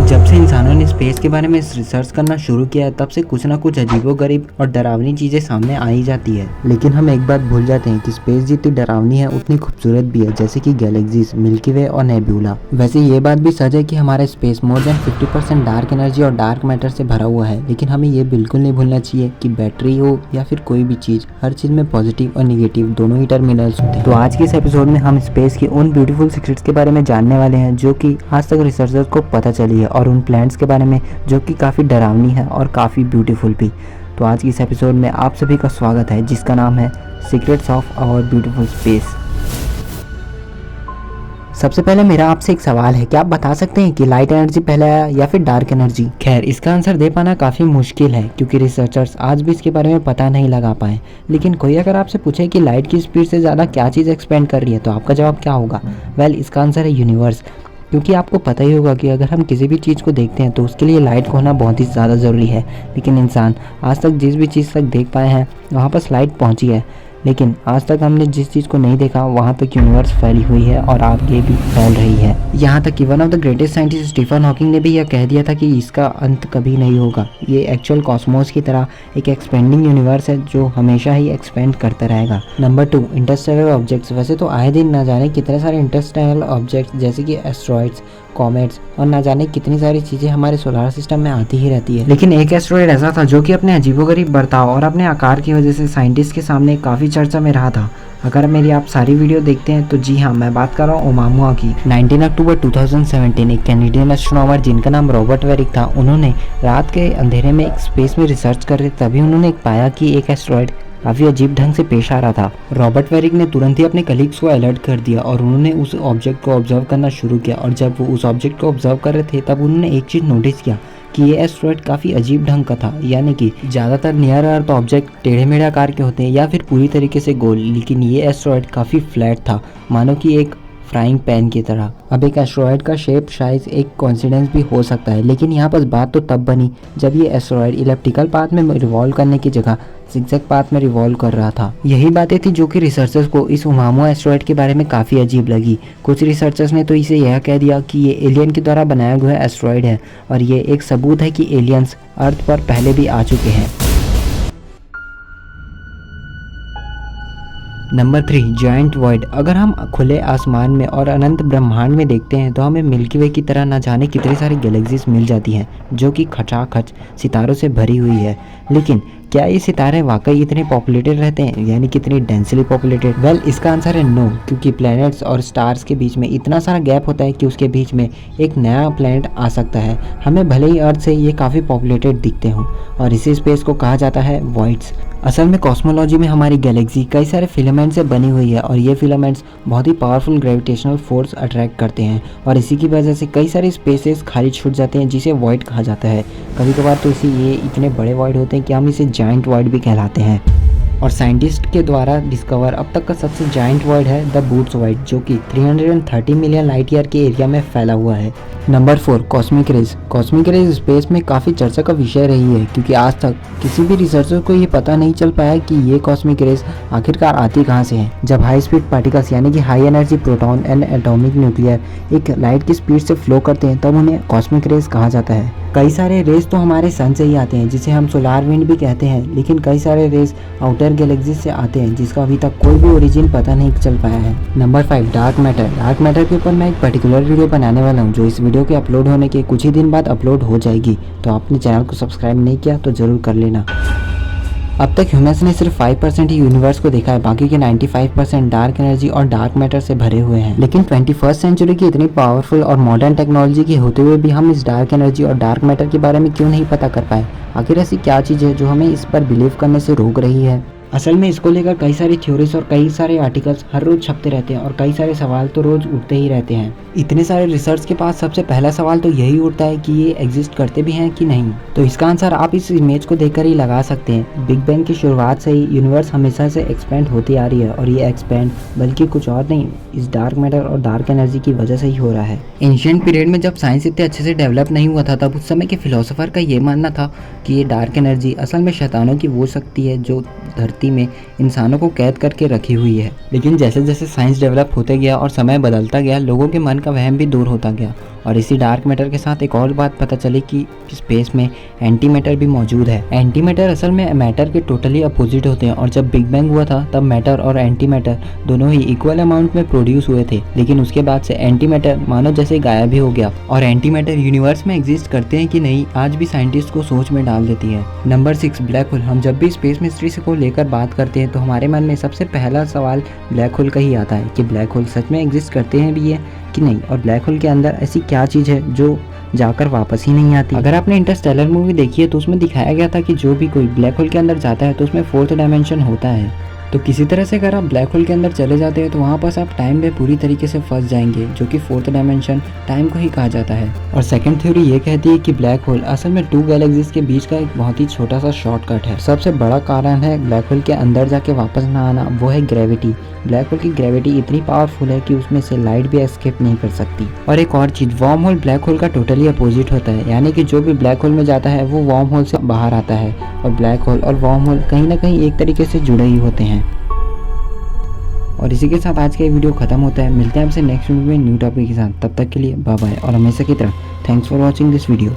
जब से इंसानों ने स्पेस के बारे में रिसर्च करना शुरू किया है तब से कुछ ना कुछ अजीबोगरीब और डरावनी चीजें सामने आ ही जाती है। लेकिन हम एक बात भूल जाते हैं कि स्पेस जितनी डरावनी है उतनी खूबसूरत भी है, जैसे कि गैलेक्सीज, मिल्की वे और नेब्यूला। वैसे ये बात भी सच है कि हमारा space more than 50% dark energy और डार्क मैटर से भरा हुआ है। लेकिन हमें ये बिल्कुल नहीं भूलना चाहिए कि बैटरी हो या फिर कोई भी चीज, हर चीज में पॉजिटिव और निगेटिव दोनों ही टर्मिनल्स होते हैं। तो आज के इस एपिसोड में हम स्पेस की उन ब्यूटीफुल सीक्रेट्स के बारे में जानने वाले हैं जो कि आज तक रिसर्चर्स को पता चली है, और उन प्लैनेट्स के बारे में जो कि काफ़ी डरावनी है और काफ़ी ब्यूटीफुल भी। तो आज की इस एपिसोड में आप सभी का स्वागत है, जिसका नाम है secrets of our beautiful space. सबसे पहले मेरा आपसे एक सवाल है, क्या आप बता सकते हैं कि लाइट एनर्जी पहले आया या फिर डार्क एनर्जी? खैर, इसका आंसर दे पाना काफ़ी मुश्किल है क्योंकि रिसर्चर्स आज भी इसके बारे में पता नहीं लगा पाए। लेकिन कोई अगर आपसे पूछे कि लाइट की स्पीड से ज़्यादा क्या चीज़ एक्सपेंड कर रही है, तो आपका जवाब क्या होगा? वेल, इसका आंसर है यूनिवर्स। क्योंकि आपको पता ही होगा कि अगर हम किसी भी चीज़ को देखते हैं तो उसके लिए लाइट को होना बहुत ही ज़्यादा ज़रूरी है। लेकिन इंसान आज तक जिस भी चीज़ तक देख पाए हैं वहाँ पर लाइट पहुँची है, लेकिन आज तक हमने जिस चीज़ को नहीं देखा वहाँ तक यूनिवर्स फैली हुई है और आगे भी फैल रही है। यहाँ तक कि one of the greatest scientist Stephen Hawking ने भी यह कह दिया था कि इसका अंत कभी नहीं होगा। ये एक्चुअल कॉस्मोस की तरह एक एक्सपेंडिंग यूनिवर्स है जो हमेशा ही एक्सपेंड करता रहेगा। Number 2, Interstellar objects. वैसे तो आए दिन ना जाने कितने सारे इंटरस्टेलर ऑब्जेक्ट्स जैसे कि एस्ट्रॉइड्स, कॉमेट्स और ना जाने कितनी सारी चीज़ें हमारे सोलर सिस्टम में आती ही रहती है। लेकिन एक एस्ट्रॉइड ऐसा था जो कि अपने अजीबोगरीब बर्ताव और अपने आकार की वजह से साइंटिस्ट के सामने काफ़ी चर्चा में रहा था। अगर मेरी आप सारी वीडियो देखते हैं तो जी हाँ, मैं बात कर रहा हूँ ओमामुआ की। 19 अक्टूबर 2017 एक कैनेडियन एस्ट्रोनॉमर जिनका नाम रॉबर्ट वेरिक था, उन्होंने रात के अंधेरे में एक स्पेस में रिसर्च कर रहे तभी उन्होंने पाया कि एक एस्ट्रॉइड काफ़ी अजीब ढंग से पेश आ रहा था। रॉबर्ट वेरिक ने तुरंत ही अपने कलीग्स को अलर्ट कर दिया और उन्होंने उस ऑब्जेक्ट को ऑब्जर्व करना शुरू किया। और जब वो उस ऑब्जेक्ट को ऑब्जर्व कर रहे थे तब उन्होंने एक चीज़ नोटिस किया कि ये एस्ट्रॉइड काफ़ी अजीब ढंग का था। यानी कि ज़्यादातर नियर अर्थ ऑब्जेक्ट टेढ़े मेढ़े आकार के होते हैं या फिर पूरी तरीके से गोल, लेकिन ये एस्ट्रॉइड काफ़ी फ्लैट था, मानो कि एक फ्राइंग पैन की तरह। अब एक एस्ट्रॉइड का शेप शायद एक कोइंसिडेंस भी हो सकता है, लेकिन यहाँ पर बात तो तब बनी जब ये एस्ट्रॉइड इलेप्टिकल पाथ में रिवॉल्व करने की जगह जिगजैग पाथ में रिवॉल्व कर रहा था। यही बातें थी जो कि रिसर्चर्स को इस ओमामुआ एस्ट्रॉइड के बारे में काफ़ी अजीब लगी। कुछ रिसर्चर्स ने तो इसे यह कह दिया कि ये एलियन के द्वारा बनाया हुआ एस्ट्रॉइड है और ये एक सबूत है कि एलियंस अर्थ पर पहले भी आ चुके हैं। Number 3, joint void. अगर हम खुले आसमान में और अनंत ब्रह्मांड में देखते हैं तो हमें मिल्की वे की तरह न जाने कितनी सारी गैलेक्सीज मिल जाती हैं जो कि खचाखच सितारों से भरी हुई है। लेकिन क्या ये सितारे वाकई इतने पॉपुलेटेड रहते हैं, यानी कितनी डेंसली पॉपुलेटेड? वेल, इसका आंसर है नो, क्योंकि प्लैनेट्स और स्टार्स के बीच में इतना सारा गैप होता है कि उसके बीच में एक नया प्लैनेट आ सकता है। हमें भले ही अर्थ से ये काफ़ी पॉपुलेटेड दिखते हों, और इसी स्पेस को कहा जाता है वॉइड्स। असल में कॉस्मोलॉजी में हमारी गैलेक्सी कई सारे फिलामेंट से बनी हुई है और ये फिलामेंट्स बहुत ही पावरफुल ग्रेविटेशनल फोर्स अट्रैक्ट करते हैं और इसी की वजह से कई सारे स्पेसेस खाली छूट जाते हैं, जिसे वॉइड कहा जाता है। कभी कभार तो ये इतने बड़े वॉइड होते हैं कि हम इसे जायंट वॉइड भी कहलाते हैं। और साइंटिस्ट के द्वारा डिस्कवर अब तक का सबसे जायंट वॉइड है द बूट्स वॉइड, जो कि 330 मिलियन लाइट ईयर के एरिया में फैला हुआ है। Number 4, cosmic rays. Cosmic rays space में काफ़ी चर्चा का विषय रही है क्योंकि आज तक किसी भी रिसर्चर को ये पता नहीं चल पाया कि ये कॉस्मिक रेज आखिरकार आती कहाँ से हैं। जब हाई स्पीड पार्टिकल्स यानी कि high energy proton and atomic nuclear एक लाइट की स्पीड से फ्लो करते हैं तब उन्हें कॉस्मिक रेज कहा जाता है। कई सारे रेज तो हमारे सन से ही आते हैं जिसे हम सोलार विंड भी कहते हैं, लेकिन कई सारे रेज आउटर गैलेक्सी से आते हैं जिसका अभी तक कोई भी ओरिजिन पता नहीं चल पाया है। Number 5, dark matter. Dark matter के ऊपर मैं एक पर्टिकुलर वीडियो बनाने वाला हूँ जो इस वीडियो के अपलोड होने के कुछ ही दिन बाद अपलोड हो जाएगी, तो आपने चैनल को सब्सक्राइब नहीं किया तो जरूर कर लेना। अब तक ह्यूमंस ने सिर्फ 5% ही यूनिवर्स को देखा है, बाकी के 95% डार्क एनर्जी और डार्क मैटर से भरे हुए हैं। लेकिन 21st सेंचुरी की इतनी पावरफुल और मॉडर्न टेक्नोलॉजी के होते हुए भी हम इस डार्क एनर्जी और डार्क मैटर के बारे में क्यों नहीं पता कर पाए? आखिर ऐसी क्या चीज़ है जो हमें इस पर बिलीव करने से रोक रही है? असल में इसको लेकर कई सारी थ्योरीज और कई सारे आर्टिकल्स हर रोज छपते रहते हैं और कई सारे सवाल तो रोज उठते ही रहते हैं। इतने सारे रिसर्च के पास सबसे पहला सवाल तो यही उठता है कि ये एग्जिस्ट करते भी हैं कि नहीं। तो इसका आंसर आप इस इमेज को देखकर ही लगा सकते हैं। बिग बैंग की शुरुआत से ही यूनिवर्स हमेशा से एक्सपेंड होती आ रही है और ये एक्सपेंड बल्कि कुछ और नहीं, इस डार्क मैटर और डार्क एनर्जी की वजह से ही हो रहा है। एंशिएंट पीरियड में जब साइंस इतने अच्छे से डेवलप नहीं हुआ था तब उस समय के फिलोसोफर का ये मानना था कि ये डार्क एनर्जी असल में शैतानों की वो शक्ति है जो धरती धरती में इंसानों को कैद करके रखी हुई है। लेकिन जैसे जैसे साइंस डेवलप होते गया और समय बदलता गया, लोगों के मन का वहम भी दूर होता गया और इसी डार्क मैटर के साथ एक और बात पता चली कि स्पेस में एंटी मैटर भी मौजूद है। एंटी मैटर असल में मैटर के टोटली अपोजिट होते हैं और जब बिग बैंग हुआ था तब मैटर और एंटी मैटर दोनों ही इक्वल अमाउंट में प्रोड्यूस हुए थे, लेकिन उसके बाद से एंटी मैटर मानो जैसे गायब ही हो गया। और एंटी मैटर यूनिवर्स में एग्जिस्ट करते हैं कि नहीं, आज भी साइंटिस्ट को सोच में डाल देती है। Number 6, black hole. हम जब भी स्पेस मिस्ट्री को लेकर बात करते हैं तो हमारे मन में सबसे पहला सवाल ब्लैक होल का ही आता है कि ब्लैक होल सच में एग्जिस्ट करते हैं भी है कि नहीं, और ब्लैक होल के अंदर ऐसी क्या चीज़ है जो जाकर वापस ही नहीं आती। अगर आपने इंटरस्टेलर मूवी देखी है तो उसमें दिखाया गया था कि जो भी कोई ब्लैक होल के अंदर जाता है तो उसमें 4th डायमेंशन होता है। तो किसी तरह से अगर आप ब्लैक होल के अंदर चले जाते हैं तो वहाँ पास आप टाइम में पूरी तरीके से फंस जाएंगे, जो कि 4th डायमेंशन टाइम को ही कहा जाता है। और सेकंड थ्योरी ये कहती है कि ब्लैक होल असल में 2 गैलेक्सीज के बीच का एक बहुत ही छोटा सा शॉर्टकट है। सबसे बड़ा कारण है ब्लैक होल के अंदर जाके वापस ना आना, वो है ग्रेविटी। ब्लैक होल की ग्रेविटी इतनी पावरफुल है कि उसमें से लाइट भी एस्केप नहीं कर सकती। और एक और चीज़, वार्म होल ब्लैक होल का टोटली अपोजिट होता है, यानी कि जो भी ब्लैक होल में जाता है वो वार्म होल से बाहर आता है और ब्लैक होल और वार्म होल कहीं ना कहीं एक तरीके से जुड़े ही होते हैं। और इसी के साथ आज का ये वीडियो खत्म होता है। मिलते हैं आपसे नेक्स्ट वीडियो में न्यू टॉपिक के साथ। तब तक के लिए बाय बाय और हमेशा की तरह thanks for watching this video.